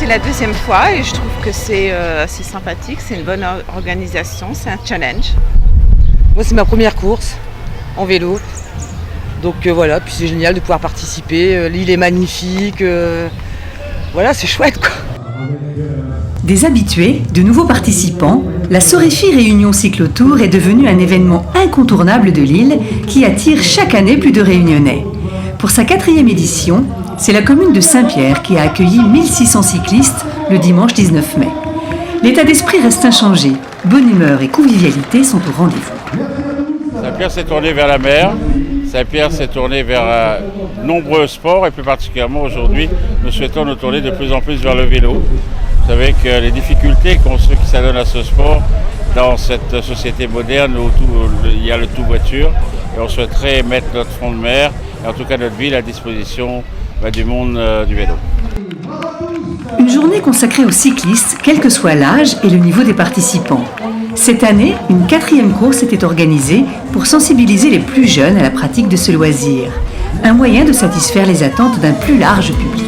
c'est la deuxième fois et je trouve que c'est sympathique, c'est une bonne organisation, c'est un challenge. Moi c'est ma première course en vélo, donc voilà, puis c'est génial de pouvoir participer, l'île est magnifique, voilà c'est chouette quoi. Des habitués, de nouveaux participants, la Soréfie Réunion Cyclotour est devenue un événement incontournable de l'île qui attire chaque année plus de Réunionnais. Pour sa 4e édition, c'est la commune de Saint-Pierre qui a accueilli 1600 cyclistes le dimanche 19 mai. L'état d'esprit reste inchangé. Bonne humeur et convivialité sont au rendez-vous. Saint-Pierre s'est tourné vers la mer. Saint-Pierre s'est tourné vers nombreux sports et plus particulièrement aujourd'hui, nous souhaitons nous tourner de plus en plus vers le vélo. Vous savez que les difficultés qu'ont ceux qui s'adonnent à ce sport dans cette société moderne où il y a le tout voiture, et on souhaiterait mettre notre front de mer, et en tout cas notre ville à disposition du monde du vélo. Une journée consacrée aux cyclistes, quel que soit l'âge et le niveau des participants. Cette année, une 4e course était organisée pour sensibiliser les plus jeunes à la pratique de ce loisir. Un moyen de satisfaire les attentes d'un plus large public.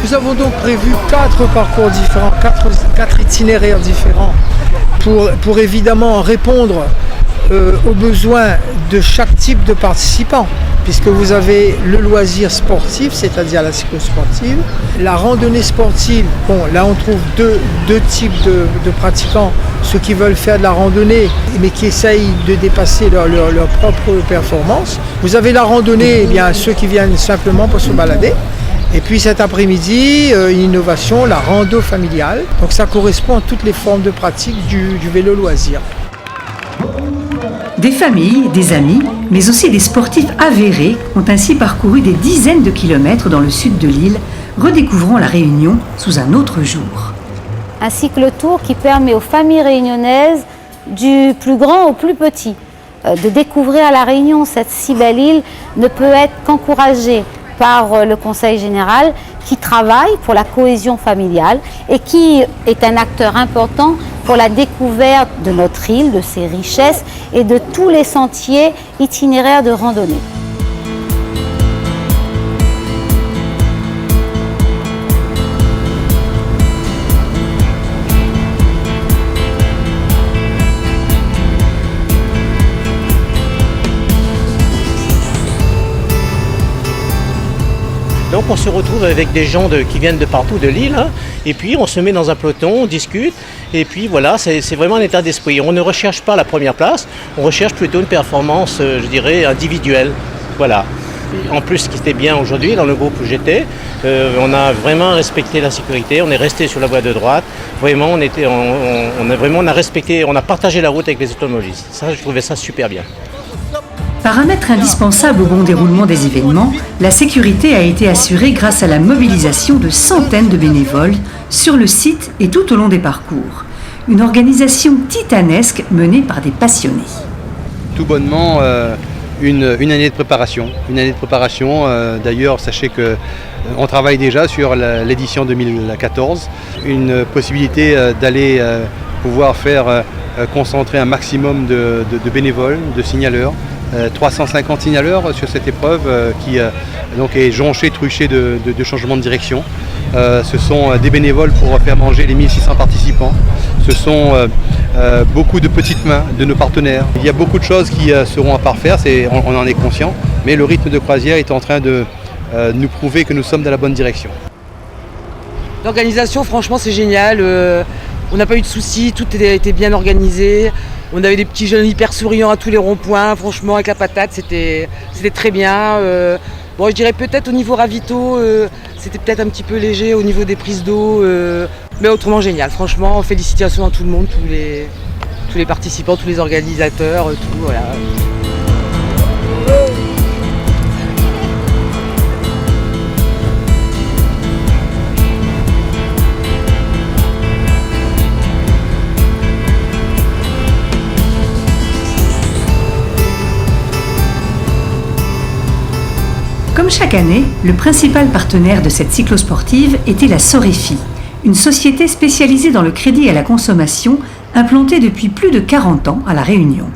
Nous avons donc prévu 4 parcours différents, 4 itinéraires différents pour évidemment répondre aux besoins de chaque type de participant, puisque vous avez le loisir sportif, c'est-à-dire la cyclosportive, la randonnée sportive. Bon, là on trouve deux types de pratiquants, ceux qui veulent faire de la randonnée mais qui essayent de dépasser leur propre performance. Vous avez la randonnée, eh bien, ceux qui viennent simplement pour se balader. Et puis cet après-midi, une innovation, la rando familiale. Donc ça correspond à toutes les formes de pratique du vélo loisir. Des familles, des amis, mais aussi des sportifs avérés ont ainsi parcouru des dizaines de kilomètres dans le sud de l'île, redécouvrant la Réunion sous un autre jour. Un cyclotour qui permet aux familles réunionnaises, du plus grand au plus petit, de découvrir la Réunion, cette si belle île, ne peut être qu'encouragé par le Conseil général qui travaille pour la cohésion familiale et qui est un acteur important pour la découverte de notre île, de ses richesses et de tous les sentiers itinéraires de randonnée. Donc on se retrouve avec des gens qui viennent de partout de l'île, hein, et puis on se met dans un peloton, on discute, et puis voilà, c'est vraiment un état d'esprit. On ne recherche pas la première place, on recherche plutôt une performance, je dirais, individuelle. Voilà. En plus, ce qui était bien aujourd'hui dans le groupe où j'étais, on a vraiment respecté la sécurité, on est resté sur la voie de droite. Vraiment, on a respecté, on a partagé la route avec les automobilistes. Ça, je trouvais ça super bien. Paramètre indispensable au bon déroulement des événements, la sécurité a été assurée grâce à la mobilisation de centaines de bénévoles sur le site et tout au long des parcours. Une organisation titanesque menée par des passionnés. Tout bonnement, une année de préparation. D'ailleurs, sachez qu'on travaille déjà sur l'édition 2014. Une possibilité d'aller pouvoir faire concentrer un maximum de bénévoles, de signaleurs. 350 signaleurs sur cette épreuve qui donc est jonchée, truchée de changements de direction. Ce sont des bénévoles pour faire manger les 1600 participants. Ce sont beaucoup de petites mains de nos partenaires. Il y a beaucoup de choses qui seront à parfaire, on en est conscient, mais le rythme de croisière est en train de nous prouver que nous sommes dans la bonne direction. L'organisation, franchement, c'est génial. On n'a pas eu de soucis, tout était bien organisé. On avait des petits jeunes hyper souriants à tous les ronds-points. Franchement, avec la patate, c'était très bien. Bon, je dirais peut-être au niveau ravito, c'était peut-être un petit peu léger au niveau des prises d'eau. Mais autrement, génial. Franchement, félicitations à tout le monde, tous les participants, tous les organisateurs, tout, voilà. Comme chaque année, le principal partenaire de cette cyclosportive était la Sorefi, une société spécialisée dans le crédit à la consommation implantée depuis plus de 40 ans à La Réunion.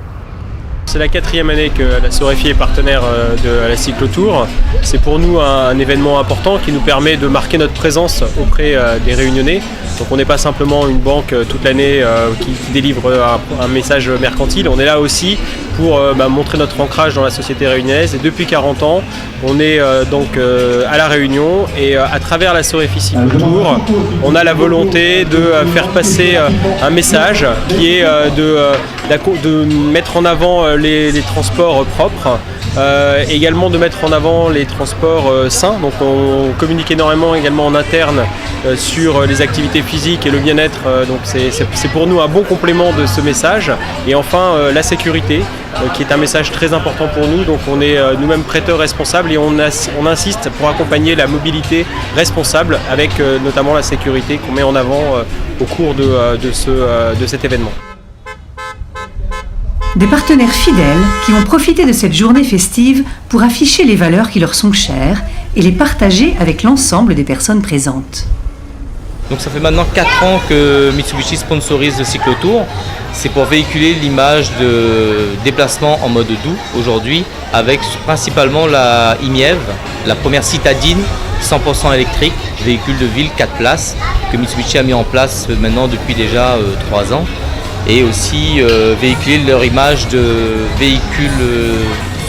C'est la 4e année que la Sorefi est partenaire de la Cyclotour. C'est pour nous un événement important qui nous permet de marquer notre présence auprès des Réunionnais. Donc on n'est pas simplement une banque toute l'année qui délivre un message mercantile, on est là aussi pour montrer notre ancrage dans la société réunionnaise. Et depuis 40 ans, on est donc à La Réunion et à travers la Sorefi Cyclotour, on a la volonté de faire passer un message qui est de mettre en avant les transports propres, également de mettre en avant les transports sains. Donc on communique énormément également en interne sur les activités physiques et le bien-être. Donc c'est pour nous un bon complément de ce message. Et enfin la sécurité, qui est un message très important pour nous. Donc on est nous-mêmes prêteurs responsables et on insiste pour accompagner la mobilité responsable avec notamment la sécurité qu'on met en avant au cours de cet événement. Des partenaires fidèles qui ont profité de cette journée festive pour afficher les valeurs qui leur sont chères et les partager avec l'ensemble des personnes présentes. Donc ça fait maintenant 4 ans que Mitsubishi sponsorise le Cyclotour. C'est pour véhiculer l'image de déplacement en mode doux aujourd'hui, avec principalement la IMIEV, la première citadine 100% électrique, véhicule de ville 4 places, que Mitsubishi a mis en place maintenant depuis déjà 3 ans. Et aussi véhiculer leur image de véhicule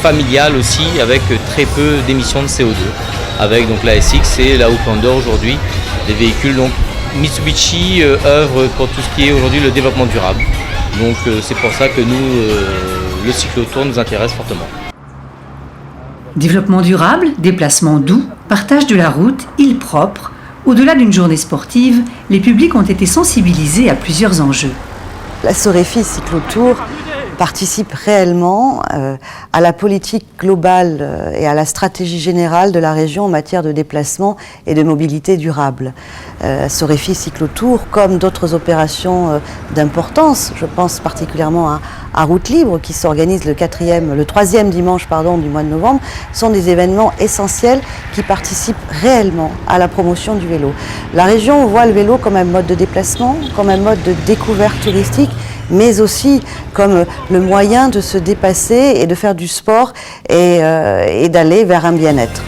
familial aussi, avec très peu d'émissions de CO2. Avec donc la SX et la Outlander aujourd'hui, des véhicules donc Mitsubishi œuvre pour tout ce qui est aujourd'hui le développement durable. Donc c'est pour ça que nous, le Cyclotour nous intéresse fortement. Développement durable, déplacement doux, partage de la route, île propre. Au-delà d'une journée sportive, les publics ont été sensibilisés à plusieurs enjeux. La Sorefi Cyclotour participe réellement à la politique globale et à la stratégie générale de la région en matière de déplacement et de mobilité durable. Sorefi Cyclotour, comme d'autres opérations d'importance, je pense particulièrement à Route Libre qui s'organise le 3e dimanche du mois de novembre, sont des événements essentiels qui participent réellement à la promotion du vélo. La région voit le vélo comme un mode de déplacement, comme un mode de découverte touristique, mais aussi comme le moyen de se dépasser et de faire du sport et d'aller vers un bien-être.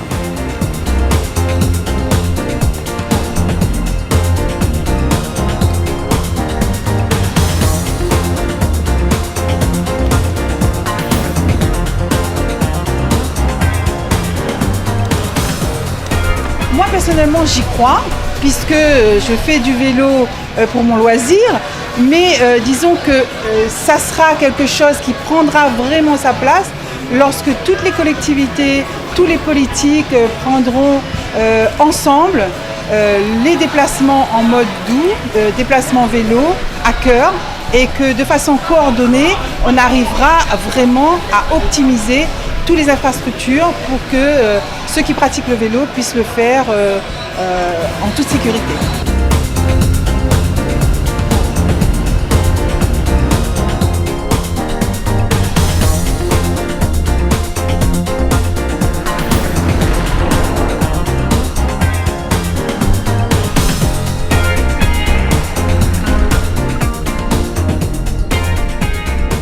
Moi personnellement j'y crois, puisque je fais du vélo pour mon loisir, mais disons que ça sera quelque chose qui prendra vraiment sa place lorsque toutes les collectivités, tous les politiques prendront ensemble les déplacements en mode doux, déplacements vélo à cœur, et que de façon coordonnée, on arrivera vraiment à optimiser toutes les infrastructures pour que ceux qui pratiquent le vélo puissent le faire en toute sécurité.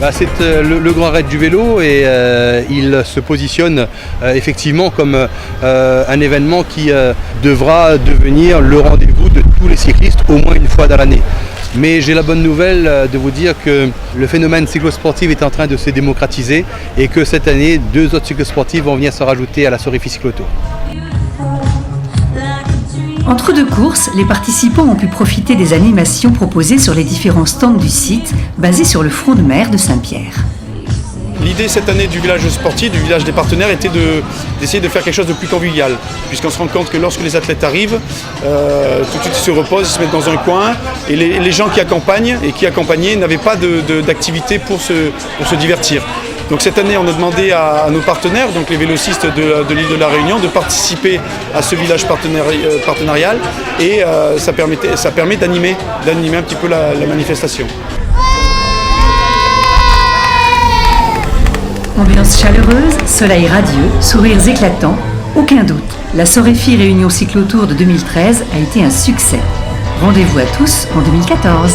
C'est le Grand Raid du vélo et il se positionne effectivement comme un événement qui devra devenir le rendez-vous de tous les cyclistes au moins une fois dans l'année. Mais j'ai la bonne nouvelle de vous dire que le phénomène cyclosportif est en train de se démocratiser et que cette année, 2 autres cyclosportifs vont venir se rajouter à la Sorefi Cyclotour. Entre 2 courses, les participants ont pu profiter des animations proposées sur les différents stands du site, basés sur le front de mer de Saint-Pierre. L'idée cette année du village sportif, du village des partenaires, était d'essayer de faire quelque chose de plus convivial, puisqu'on se rend compte que lorsque les athlètes arrivent, tout de suite ils se reposent, ils se mettent dans un coin, et les gens qui accompagnent et qui accompagnaient n'avaient pas d'activité pour se divertir. Donc cette année, on a demandé à nos partenaires, donc les vélocistes de l'île de la Réunion, de participer à ce village partenarial et ça permet d'animer un petit peu la manifestation. Ambiance chaleureuse, soleil radieux, sourires éclatants. Aucun doute, la Soréfie Réunion Cyclotour de 2013 a été un succès. Rendez-vous à tous en 2014.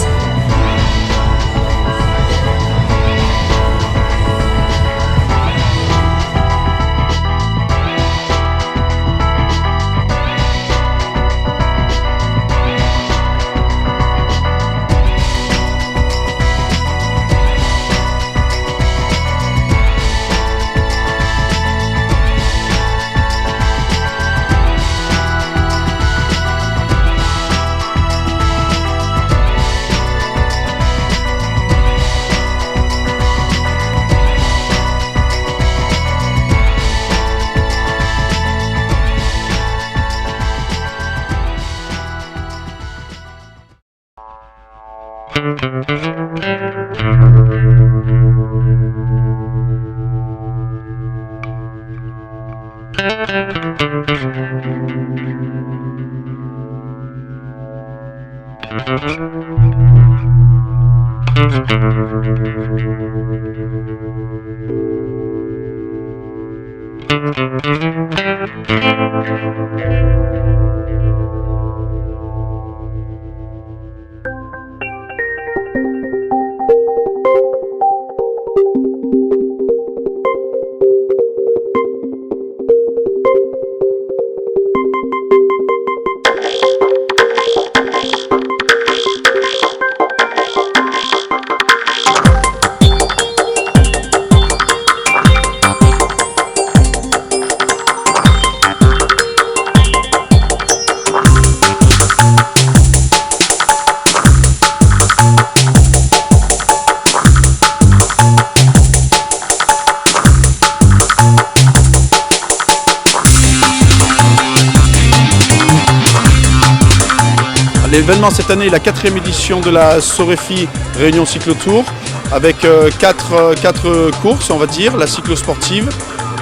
L'événement cette année est la 4e édition de la Soréfie Réunion Cyclotour avec 4 courses, on va dire, la cyclo-sportive,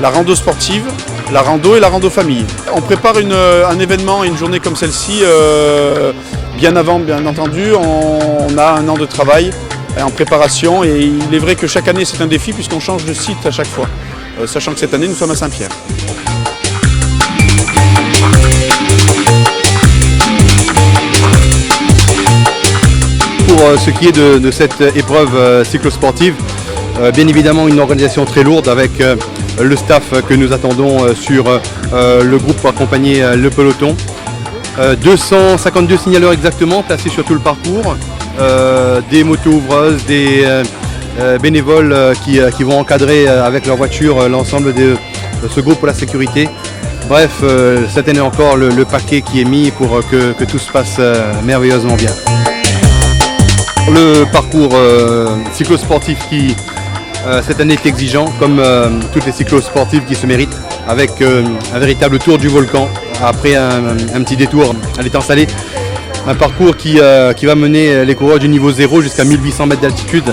la rando sportive, la rando et la rando famille. On prépare un événement et une journée comme celle-ci bien avant, bien entendu. On a un an de travail en préparation et il est vrai que chaque année c'est un défi puisqu'on change de site à chaque fois, sachant que cette année nous sommes à Saint-Pierre. Pour ce qui est de cette épreuve cyclosportive, bien évidemment une organisation très lourde avec le staff que nous attendons sur le groupe pour accompagner le peloton. 252 signaleurs exactement placés sur tout le parcours, des moto-ouvreuses, des bénévoles qui vont encadrer avec leur voiture l'ensemble de ce groupe pour la sécurité. Bref, cette année encore le paquet qui est mis pour que tout se passe merveilleusement bien. Le parcours cyclosportif qui cette année est exigeant, comme toutes les cyclosportives qui se méritent, avec un véritable tour du volcan après un petit détour à l'étang salé. Un parcours qui va mener les coureurs du niveau 0 jusqu'à 1800 mètres d'altitude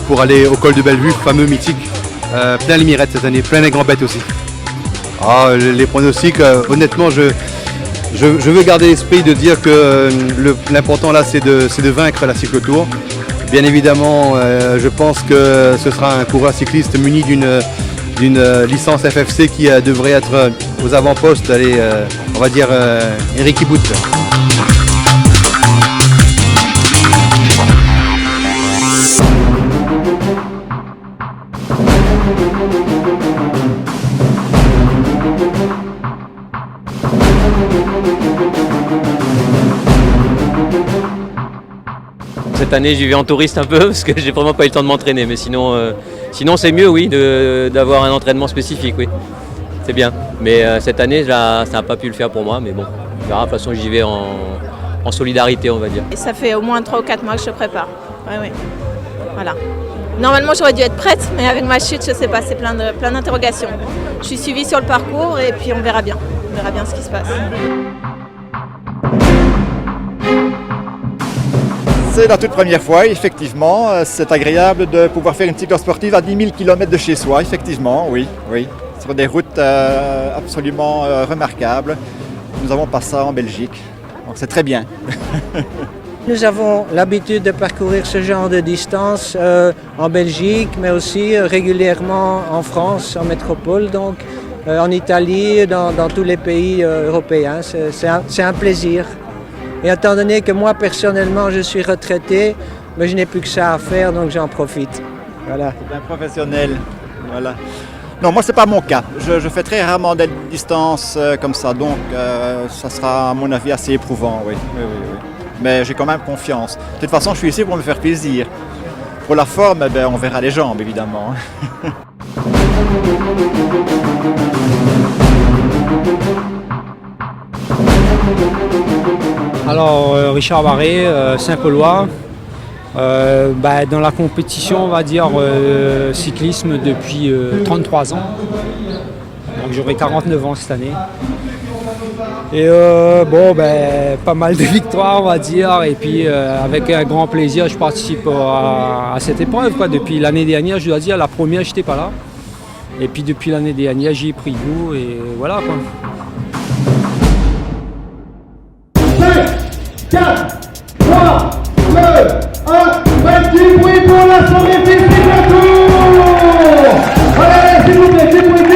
pour aller au col de Bellevue, fameux mythique. Plein les mirettes cette année, plein les grands bêtes aussi. Les pronostics, honnêtement, je veux garder l'esprit de dire que l'important là c'est de vaincre la cyclotour. Bien évidemment, je pense que ce sera un coureur cycliste muni d'une licence FFC qui devrait être aux avant-postes, on va dire Eric Ibout. Cette année j'y vais en touriste un peu parce que j'ai vraiment pas eu le temps de m'entraîner, mais sinon c'est mieux oui d'avoir un entraînement spécifique, oui. C'est bien. Mais cette année ça n'a pas pu le faire pour moi, mais bon, on verra, de toute façon j'y vais en solidarité on va dire. Et ça fait au moins 3 ou 4 mois que je prépare. Oui. Voilà. Normalement j'aurais dû être prête, mais avec ma chute je sais pas, c'est plein d'interrogations. Je suis suivie sur le parcours et puis on verra bien. On verra bien ce qui se passe. C'est la toute première fois, effectivement. C'est agréable de pouvoir faire une cyclosportive à 10 000 km de chez soi, effectivement, oui. Sur des routes absolument remarquables. Nous n'avons pas ça en Belgique, donc c'est très bien. Nous avons l'habitude de parcourir ce genre de distance en Belgique, mais aussi régulièrement en France, en métropole. Donc en Italie, dans tous les pays européens. C'est un plaisir. Et étant donné que moi personnellement je suis retraité, mais je n'ai plus que ça à faire, donc j'en profite. Voilà. C'est un professionnel. Voilà. Non, moi c'est pas mon cas. Je fais très rarement des distances comme ça, donc ça sera à mon avis assez éprouvant, oui. Mais j'ai quand même confiance. De toute façon, je suis ici pour me faire plaisir. Pour la forme, on verra les jambes évidemment. Alors Richard Barré, Saint-Paulois, dans la compétition on va dire cyclisme depuis 33 ans, donc j'aurai 49 ans cette année. Et pas mal de victoires on va dire, et puis avec un grand plaisir je participe à cette épreuve quoi. Depuis l'année dernière, je dois dire, la première j'étais pas là, et puis depuis l'année dernière j'y ai pris goût et voilà quoi. 4, 3, 2, 1, petit bruit pour la soirée Cyclotour. Allez, s'il vous plaît, du bruit.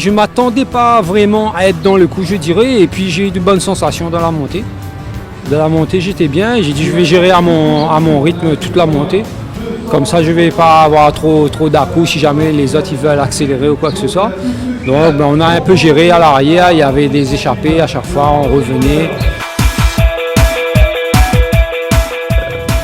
Je ne m'attendais pas vraiment à être dans le coup, je dirais, et puis j'ai eu de bonnes sensations dans la montée. De la montée, j'étais bien. J'ai dit je vais gérer à mon rythme toute la montée. Comme ça, je ne vais pas avoir trop d'à-coups si jamais les autres ils veulent accélérer ou quoi que ce soit. Donc on a un peu géré à l'arrière, il y avait des échappées à chaque fois, on revenait.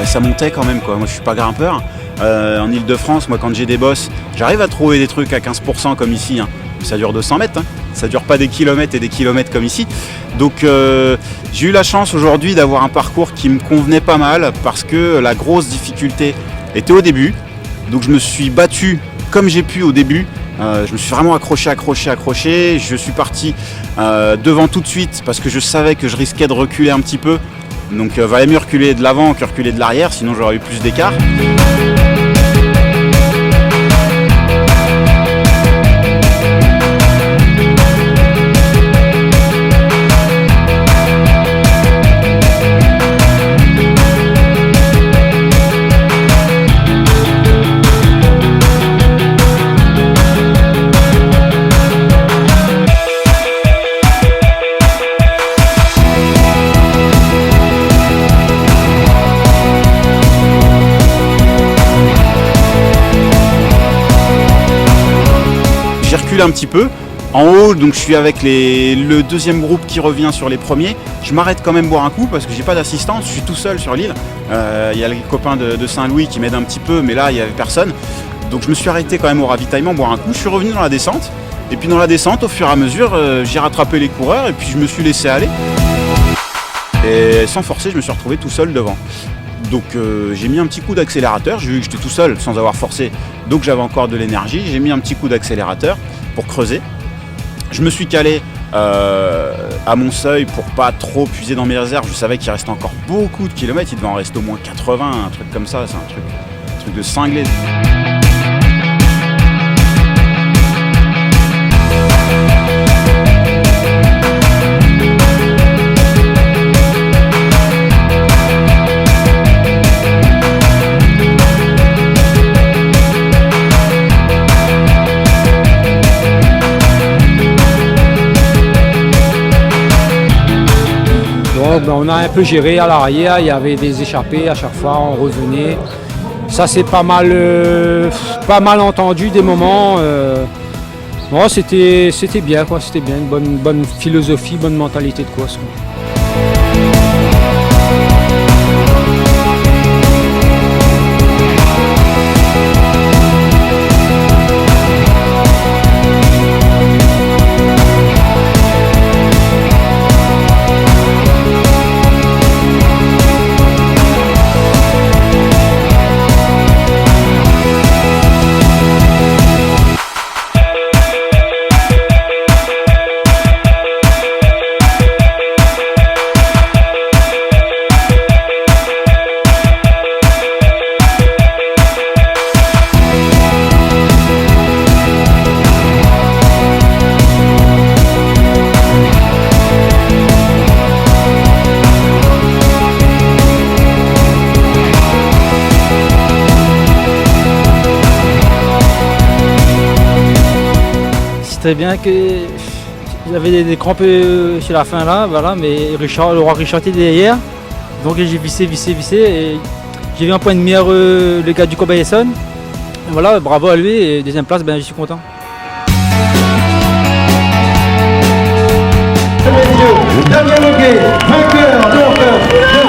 Ça montait quand même quoi. Moi je suis pas grimpeur. En Ile-de-France, moi quand j'ai des bosses, j'arrive à trouver des trucs à 15% comme ici. Hein. Ça dure 200 mètres, hein. Ça dure pas des kilomètres et des kilomètres comme ici. Donc j'ai eu la chance aujourd'hui d'avoir un parcours qui me convenait pas mal parce que la grosse difficulté était au début. Donc je me suis battu comme j'ai pu au début. Je me suis vraiment accroché. Je suis parti devant tout de suite parce que je savais que je risquais de reculer un petit peu. Donc valait mieux reculer de l'avant que reculer de l'arrière, sinon j'aurais eu plus d'écart. Un petit peu en haut, donc je suis avec le deuxième groupe qui revient sur les premiers. Je m'arrête quand même boire un coup parce que j'ai pas d'assistance, je suis tout seul sur l'île. Il y a les copains de Saint-Louis qui m'aident un petit peu, mais là il y avait personne, donc je me suis arrêté quand même au ravitaillement boire un coup. Je suis revenu dans la descente et puis dans la descente au fur et à mesure j'ai rattrapé les coureurs et puis je me suis laissé aller et sans forcer je me suis retrouvé tout seul devant. Donc j'ai mis un petit coup d'accélérateur, j'ai vu que j'étais tout seul sans avoir forcé, donc j'avais encore de l'énergie, j'ai mis un petit coup d'accélérateur pour creuser. Je me suis calé à mon seuil pour pas trop puiser dans mes réserves, je savais qu'il restait encore beaucoup de kilomètres, il devait en rester au moins 80, un truc comme ça, c'est un truc de cinglé. On a un peu géré à l'arrière, il y avait des échappées à chaque fois, on revenait. Ça c'est pas mal entendu des moments. Bon, c'était bien, quoi. C'était bien, une bonne philosophie, bonne mentalité de course. Très bien que j'avais des crampes sur la fin là, voilà, mais le roi Richard était derrière, donc j'ai vissé et j'ai vu un point de mire le gars du Cobayesson. Voilà, bravo à lui et deuxième place, ben je suis content. Damien Loguet, vainqueur de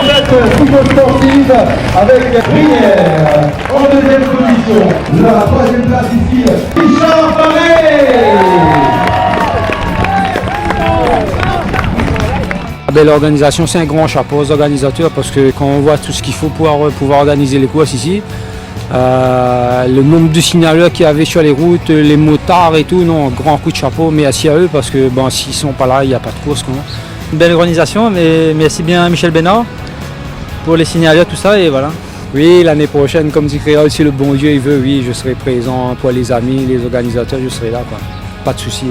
cette football sportive avec Brière. En deuxième position, la troisième place ici, Richard Paré. Belle organisation, c'est un grand chapeau aux organisateurs parce que quand on voit tout ce qu'il faut pour pouvoir organiser les courses ici, le nombre de signaleurs qu'il y avait sur les routes, les motards et tout, non, grand coup de chapeau, merci à eux parce que bon, s'ils ne sont pas là, il n'y a pas de course. Une belle organisation, mais merci bien à Michel Bénard pour les signaleurs, tout ça et voilà. Oui, l'année prochaine, comme dit Créole, si le bon Dieu il veut, oui, je serai présent pour les amis, les organisateurs, je serai là, quoi. Pas de souci.